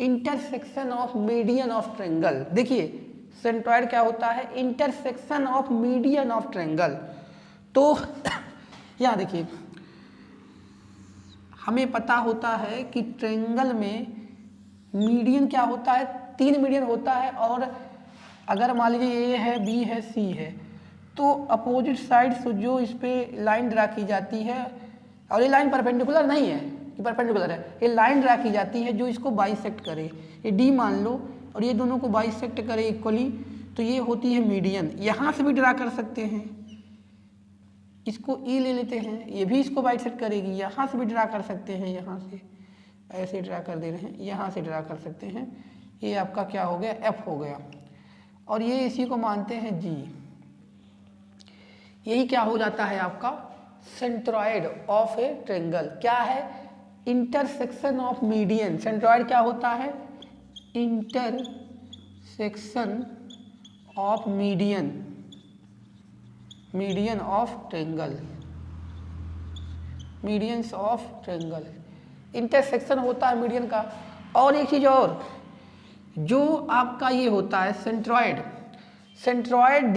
intersection of median of triangle. देखिए सेंट्रॉयड क्या होता है? Intersection of median of triangle. तो यहाँ देखिए हमें पता होता है कि ट्रायंगल में मीडियन क्या होता है? 3 मीडियन होता है, और अगर मान लीजिए ए है, बी है, सी है, तो अपोजिट साइड से जो इस पर लाइन ड्रा की जाती है, और ये लाइन परपेंडिकुलर नहीं है, ये परपेंडिकुलर है, ये लाइन ड्रा की जाती है जो इसको बाइसेक्ट करे। ये डी मान लो और ये दोनों को बाइसेक्ट करे इक्वली, तो ये होती है मीडियन। यहाँ से भी ड्रा कर सकते हैं, इसको ई ले लेते हैं, ये भी इसको बाइसेक्ट करेगी। यहाँ से भी ड्रा कर सकते हैं, यहाँ से ऐसे ड्रा कर दे रहे हैं, यहाँ से ड्रा कर सकते हैं। ये आपका क्या हो गया? एफ हो गया, और ये इसी को मानते हैं जी। यही क्या हो जाता है आपका? Centroid of a triangle. क्या है? Intersection of median. सेंट्रॉयड क्या होता है? Intersection of median of triangle, medians of triangle. Intersection होता है मीडियन का। और एक चीज और, जो आपका ये होता है सेंट्रॉयड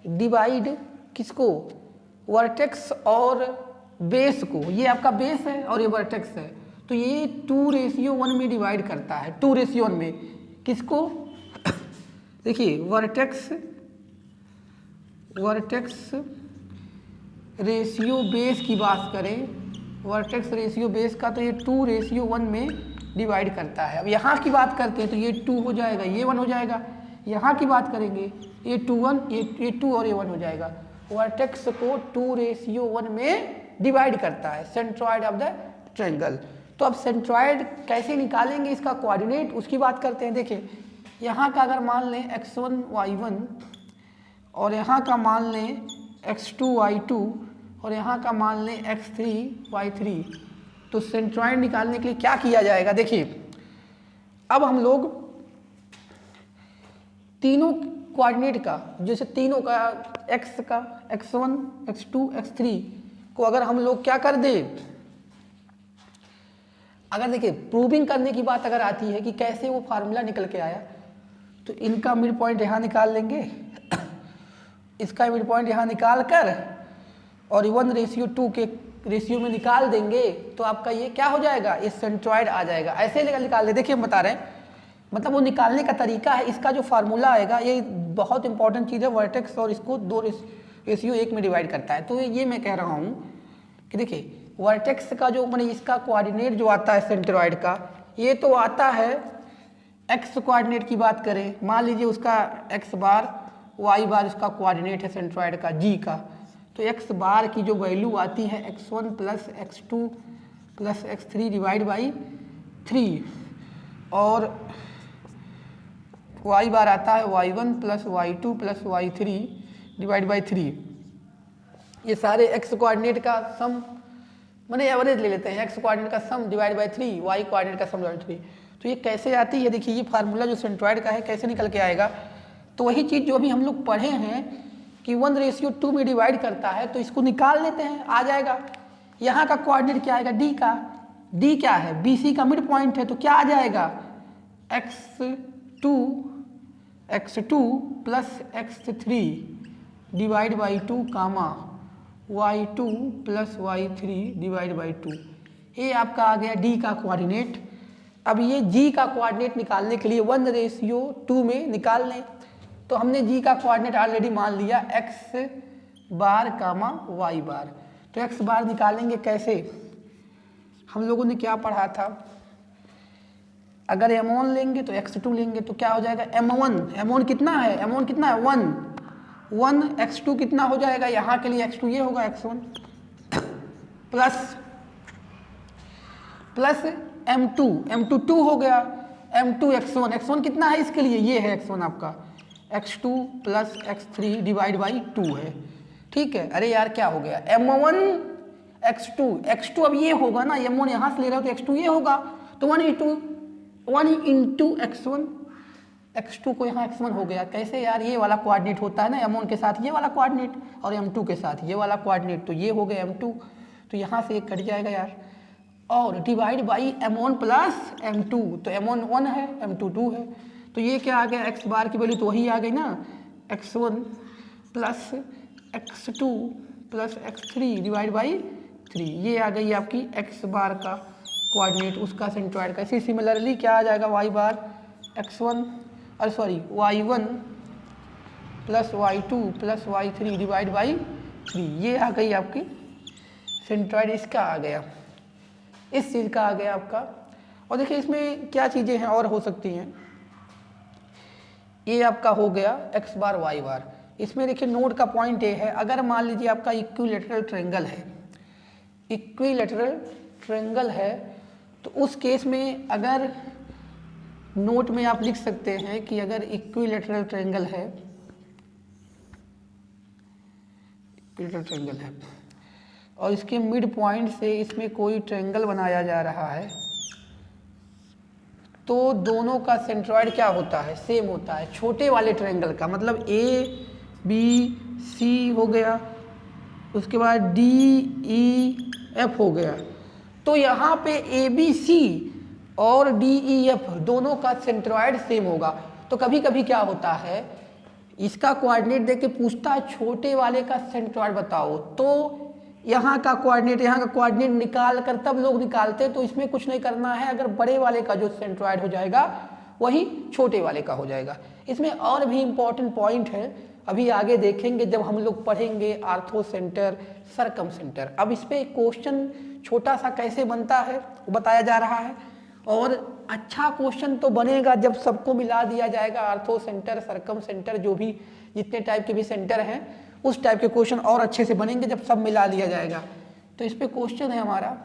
डिवाइड किसको? वर्टेक्स और बेस को। ये आपका बेस है और ये वर्टेक्स है, तो ये 2:1 में डिवाइड करता है। 2:1 में किसको? देखिए वर्टेक्स रेशियो बेस की बात करें, वर्टेक्स रेशियो बेस का, तो ये 2:1 में डिवाइड करता है। अब यहाँ की बात करते हैं तो ये 2 हो जाएगा, ये 1 हो जाएगा। यहाँ की बात करेंगे ये 2 1, ये 2 और ये 1 हो जाएगा। वर्टेक्स को 2:1 में डिवाइड करता है सेंट्रॉयड ऑफ द ट्रायंगल। तो अब सेंट्रॉयड कैसे निकालेंगे, इसका कोऑर्डिनेट, उसकी बात करते हैं। देखिए यहाँ का अगर मान लें x1 y1 और यहाँ का मान लें x2 y2 और यहाँ का मान लें x3 y3, तो सेंट्रॉयड निकालने के लिए क्या किया जाएगा? देखिए अब हम लोग तीनों कोऑर्डिनेट का, जैसे तीनों का x का, x1 x2 x3 को अगर हम लोग क्या कर दें, अगर देखिए प्रूविंग करने की बात अगर आती है कि कैसे वो फार्मूला निकल के आया, तो इनका मिड पॉइंट यहाँ निकाल लेंगे, इसका मिड पॉइंट यहाँ निकाल कर और 1:2 के रेशियो में निकाल देंगे, तो आपका ये क्या हो जाएगा? ये सेंट्रॉयड आ जाएगा। ऐसे निकाल ले। देखिए हम बता रहे हैं, मतलब वो निकालने का तरीका है। इसका जो फार्मूला आएगा ये बहुत इंपॉर्टेंट चीज़ है। वर्टेक्स और इसको 2:1 में डिवाइड करता है। तो ये मैं कह रहा हूँ कि देखिए वर्टेक्स का जो मैंने इसका कोऑर्डिनेट जो आता है सेंट्रॉयड का, ये तो आता है एक्स कोऑर्डिनेट की बात करें, मान लीजिए उसका एक्स बार वाई बार इसका कोऑर्डिनेट है सेंट्रॉयड का जी का, तो एक्स बार की जो वैल्यू आती है x1 + x2 + x3 divide by 3, और y बार आता है y1 + y2 + y3 divide by 3। ये सारे x कोऑर्डिनेट का सम, मैंने एवरेज ले लेते हैं, x कोऑर्डिनेट का सम डिवाइड बाई 3, y कोऑर्डिनेट का सम डिवाइड 3। तो ये कैसे आती है? देखिए ये फार्मूला जो सेंट्रॉयड का है कैसे निकल के आएगा, तो वही चीज़ जो अभी हम लोग पढ़े हैं कि 1:2 में डिवाइड करता है, तो इसको निकाल लेते हैं, आ जाएगा। यहाँ का कोऑर्डिनेट क्या आएगा? डी का, डी क्या है? BC का मिड पॉइंट है, तो क्या आ जाएगा? x2 + x3 divide by 2 comma y2 + y3 divide by 2। ये आपका आ गया डी का कोऑर्डिनेट। अब ये जी का कोऑर्डिनेट निकालने के लिए 1:2 में निकाल लें, तो हमने जी का कोऑर्डिनेट ऑलरेडी मान लिया x बार कामा y बार। तो x बार निकालेंगे कैसे? हम लोगों ने क्या पढ़ा था, अगर m1 लेंगे तो x2 लेंगे, तो क्या हो जाएगा? m1 कितना है? m1 कितना है? 1 x2 कितना हो जाएगा? यहाँ के लिए x2 ये होगा x1 प्लस m2 2 हो गया, m2 x1 कितना है इसके लिए? ये है x1 आपका, x2 + x3 डिवाइड बाई 2 है। ठीक है, अरे यार क्या हो गया? x2 अब ये होगा ना, m1 यहाँ से ले रहे हो तो x2 ये होगा, तो 1 इंटू x1, x2 को यहाँ x1 हो गया। कैसे यार, ये वाला कोऑर्डिनेट होता है ना m1 के साथ ये वाला कोऑर्डिनेट और m2 के साथ ये वाला कोऑर्डिनेट, तो ये हो गया m2, तो यहाँ से एक कट जाएगा यार, और divide by m1 plus m2, तो m1 1 है, m2 2 है, तो ये क्या आ गया, x बार की वैल्यू तो वही आ गई ना, x1 plus x2 plus x3 divide by 3, ये आ गई आपकी x बार का कोऑर्डिनेट उसका सेंट्रॉइड का। इसी सिमिलरली क्या आ जाएगा, y बार x1 और sorry y1 plus y2 plus y3 divide by 3, ये आ गई आपकी सेंट्रॉइड, इसका आ गया, इस चीज़ का आ गया आपका। और देखिए इसमें क्या चीज़ें हैं और हो सकती हैं, ये आपका हो गया x बार y बार। इसमें देखिए नोट का पॉइंट ये है, अगर मान लीजिए आपका इक्विलैटरल ट्रायंगल है, इक्विलैटरल ट्रायंगल है, तो उस केस में अगर नोट में आप लिख सकते हैं कि अगर इक्विलैटरल ट्रायंगल है, इक्विलैटरल ट्रायंगल है और इसके मिड पॉइंट से इसमें कोई ट्रायंगल बनाया जा रहा है, तो दोनों का सेंट्रॉइड क्या होता है, सेम होता है। छोटे वाले ट्रायंगल का मतलब ए बी सी हो गया, उसके बाद डी ई एफ हो गया, तो यहाँ पे ए बी सी और डी ई एफ दोनों का सेंट्रॉइड सेम होगा। तो कभी कभी क्या होता है, इसका कोऑर्डिनेट देख के पूछता है छोटे वाले का सेंट्रॉइड बताओ, तो यहाँ का कोऑर्डिनेट निकाल कर तब लोग निकालते हैं, तो इसमें कुछ नहीं करना है, अगर बड़े वाले का जो सेंट्रॉइड हो जाएगा वही छोटे वाले का हो जाएगा। इसमें और भी इम्पॉर्टेंट पॉइंट है, अभी आगे देखेंगे जब हम लोग पढ़ेंगे आर्थो सेंटर, सरकम सेंटर। अब इस पर क्वेश्चन छोटा सा कैसे बनता है बताया जा रहा है, और अच्छा क्वेश्चन तो बनेगा जब सबको मिला दिया जाएगा, आर्थो सेंटर, सरकम सेंटर, जो भी जितने टाइप के भी सेंटर हैं उस टाइप के क्वेश्चन और अच्छे से बनेंगे जब सब मिला दिया जाएगा। तो इस पे क्वेश्चन है हमारा,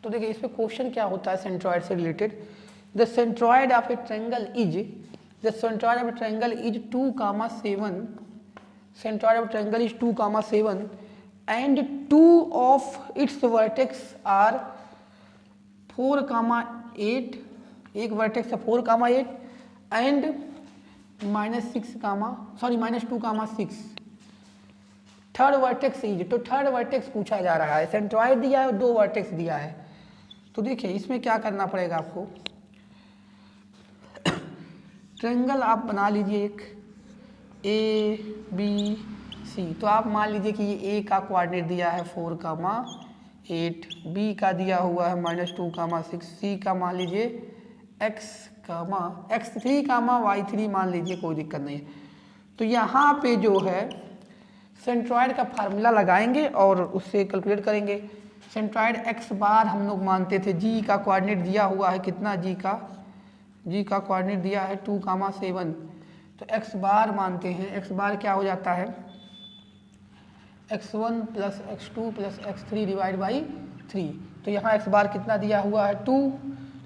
तो देखिए इस पे क्वेश्चन क्या होता है सेंट्रॉइड से रिलेटेड। The centroid of a triangle is, the centroid of a triangle is 2,7, centroid of triangle is 2,7 and 2 of its vertex are 4,8, एक वर्टेक्स है 4,8 एंड -2,6, थर्ड वर्टेक्स इज, तो थर्ड वर्टेक्स पूछा जा रहा है, सेंट्रॉइड दिया है और 2 वर्टेक्स दिया है। तो देखिए इसमें क्या करना पड़ेगा आपको, ट्रायंगल आप बना लीजिए एक ए बी सी, तो आप मान लीजिए कि ये ए का कोऑर्डिनेट दिया है 4,8, बी का दिया हुआ है -2,6, सी का मान लीजिए x3, y3 मान लीजिए, कोई दिक्कत नहीं है। तो यहाँ पे जो है सेंट्रॉइड का फार्मूला लगाएंगे और उससे कैलकुलेट करेंगे। सेंट्रॉइड x बार हम लोग मानते थे, जी का कोऑर्डिनेट दिया हुआ है कितना, जी का कोऑर्डिनेट दिया है 2,7, तो x बार मानते हैं, x बार क्या हो जाता है x1 plus x2 plus x3 divide by 3, तो यहाँ x बार कितना दिया हुआ है 2,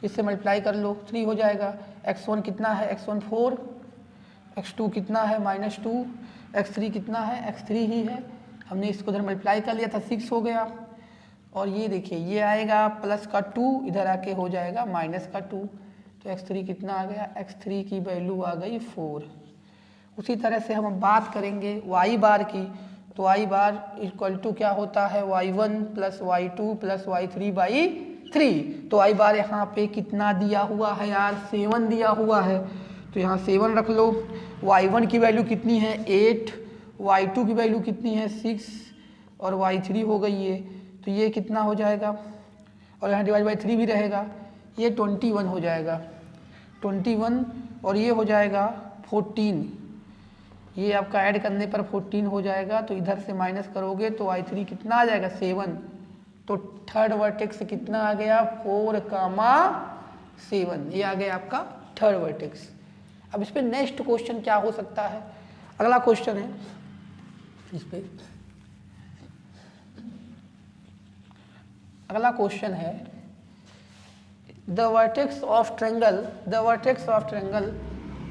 इससे मल्टीप्लाई कर लो 3 हो जाएगा। x1 कितना है, x1 4, x2 कितना है -2, x3 कितना है, x3 ही है, हमने इसको इधर मल्टीप्लाई कर लिया था 6 हो गया। और ये देखिए ये आएगा प्लस का 2, इधर आके हो जाएगा माइनस का 2, तो x3 कितना आ गया, x3 की वैल्यू आ गई 4। उसी तरह से हम बात करेंगे y बार की, तो y बार इक्वल टू क्या होता है, y1 plus y2 plus y3 by 3, तो y बार यहाँ पे कितना दिया हुआ है यार, 7 दिया हुआ है, तो यहाँ 7 रख लो। y1 की वैल्यू कितनी है 8, y2 की वैल्यू कितनी है 6 और y3 हो गई है, तो ये कितना हो जाएगा, और यहाँ डिवाइड बाई 3 भी रहेगा, ये 21 हो जाएगा, 21 और ये हो जाएगा 14, ये आपका ऐड करने पर 14 हो जाएगा, तो इधर से माइनस करोगे तो y3 कितना आ जाएगा 7, तो थर्ड वर्टेक्स कितना आ गया 4,7, ये आ गया आपका थर्ड वर्टेक्स। अब इस पे नेक्स्ट क्वेश्चन क्या हो सकता है, अगला क्वेश्चन है इस पे, अगला क्वेश्चन है the vertex of triangle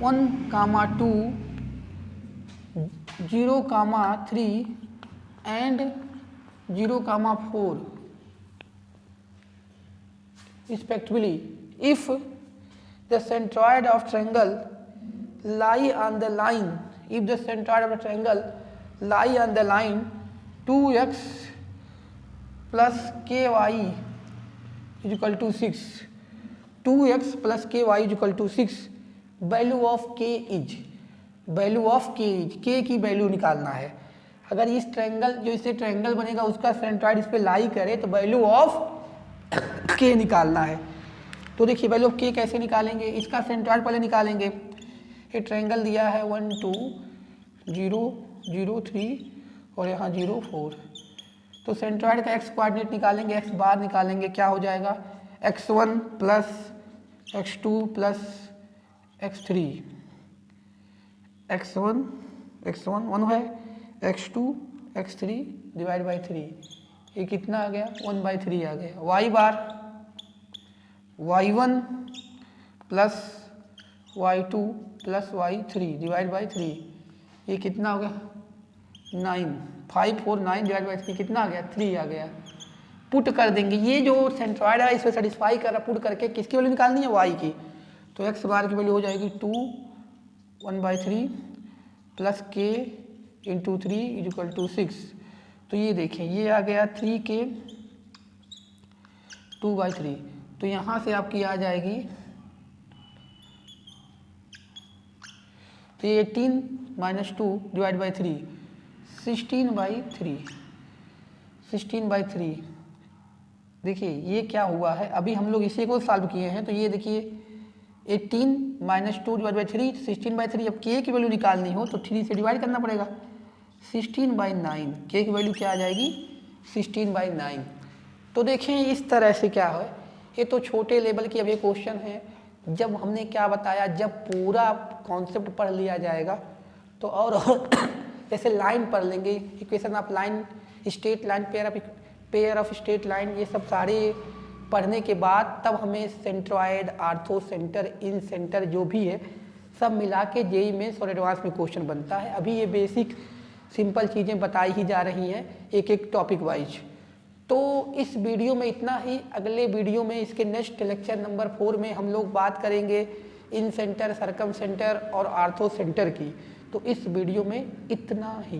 1,2, 0,3 and 0,4 respectively if the centroid of triangle lie on the line, if the centroid of the triangle lie on the line 2x plus ky is equal to 6, 2x plus ky is equal to 6, value of k is, value of k is, k की value निकालना है। अगर इस triangle जो इससे triangle बनेगा उसका centroid इस पे लाई करे तो वैल्यू ऑफ k निकालना है। तो देखिए वैल्यू ऑफ k कैसे निकालेंगे, इसका सेंट्रॉइड पहले निकालेंगे। ये ट्रायंगल दिया है 1 2 0 0 3 और यहाँ 0 4, तो सेंट्रॉइड का x कोऑर्डिनेट निकालेंगे, x बार निकालेंगे, क्या हो जाएगा x1 plus x2 plus x3, x1 1 है, x2 x3 डिवाइड बाई 3, ये कितना आ गया 1/3 आ गया। y bar y1 plus y2 plus y3 divide by 3, ये कितना हो गया 9, 5 4 9 डिवाइड बाई 3 कितना आ गया 3 आ गया। पुट कर देंगे, ये जो सेंट्रॉइड है इसको सेटिस्फाई कर रहा, पुट करके किसकी वैल्यू निकालनी है y की, तो x बार की वैल्यू हो जाएगी 2 1/3 plus k into 3 is equal to 6। तो ये देखें ये आ गया 3k 2/3, तो यहाँ से आपकी आ जाएगी तो ये 18 माइनस 2 डिवाइड बाई 3 16/3, 16/3। देखिए ये क्या हुआ है, अभी हम लोग इसी को सॉल्व किए हैं, तो ये देखिए 18 माइनस 2 डिवाइड बाई 3 16/3। अब k की वैल्यू निकालनी हो तो 3 से डिवाइड करना पड़ेगा, 16/9, k की वैल्यू क्या आ जाएगी 16/9। तो देखें इस तरह से क्या है, ये तो छोटे लेवल की अब ये क्वेश्चन है। जब हमने क्या बताया, जब पूरा कॉन्सेप्ट पढ़ लिया जाएगा तो और जैसे लाइन पढ़ लेंगे, equation of line, straight line, pair of straight line, ये सब सारे पढ़ने के बाद तब हमें सेंट्रॉइड, आर्थो सेंटर, इन सेंटर जो भी है सब मिला के जेईई मेंस और एडवांस में क्वेश्चन बनता है। अभी ये बेसिक सिंपल चीज़ें बताई ही जा रही हैं एक एक टॉपिक वाइज। तो इस वीडियो में इतना ही, अगले वीडियो में इसके नेक्स्ट लेक्चर नंबर 4 में हम लोग बात करेंगे इन सेंटर, सरकम सेंटर और आर्थो सेंटर की। तो इस वीडियो में इतना ही।